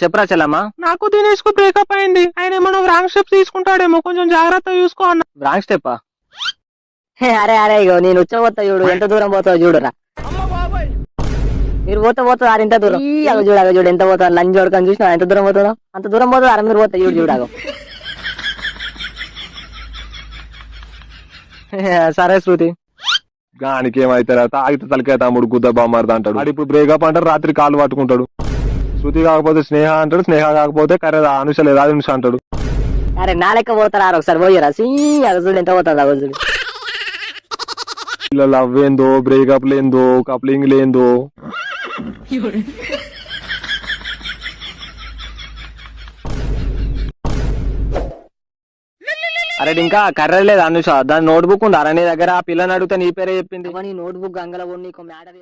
చెప్పరా చెల్లమ్మా. నాకు దినేష్ కు బ్రేకప్ అయింది. ఆయన ఏమన్నా రాంగ్ స్టెప్స్ తీసుకుంటాడేమో, కొంచెం జాగ్రత్త చూసుకో అన్న. రాంగ్ స్టెప్పా? అరే అరే ఇగో నేను వచ్చపోతా చూడు, ఎంత దూరం పోతావు చూడురా. మీరు పోతా ఇంత దూరం చూడు ఎంత పోతాను. లంచ్ చూడకని చూసినా ఎంత దూరం పోతుందో అంత దూరం పోతుంది. అరే మీరు పోతా చూడాగో. సరే శృతి. గానికి ఏమైతారా, తాగితే తలకాయ తమ్ముడు గుద్ద బామారదా అంటాడు. వాడు ఇప్పుడు బ్రేకప్ అంటారు, రాత్రి కాళ్ళు పట్టుకుంటాడు. శృతి కాకపోతే స్నేహ అంటాడు, స్నేహ కాకపోతే కరే అనుష లేదా అనుష అంటాడు. అరే నా లెక్క పోతారా ఒకసారి పోయారా. చూడు ఎంత పోతుంది అగో చూడు. ఇలా లవ్ ఏందో, బ్రేకప్ లేందో, కప్లింగ్ లేందో. అరే ఇంకా కర్ర లేదు అనుష, దాని నోట్బుక్ ఉందా నీ దగ్గర? ఆ పిల్లని అడిగితే నీ పేరే చెప్పింది. నీ నోట్బుక్ గంగల నీకు మ్యాటర్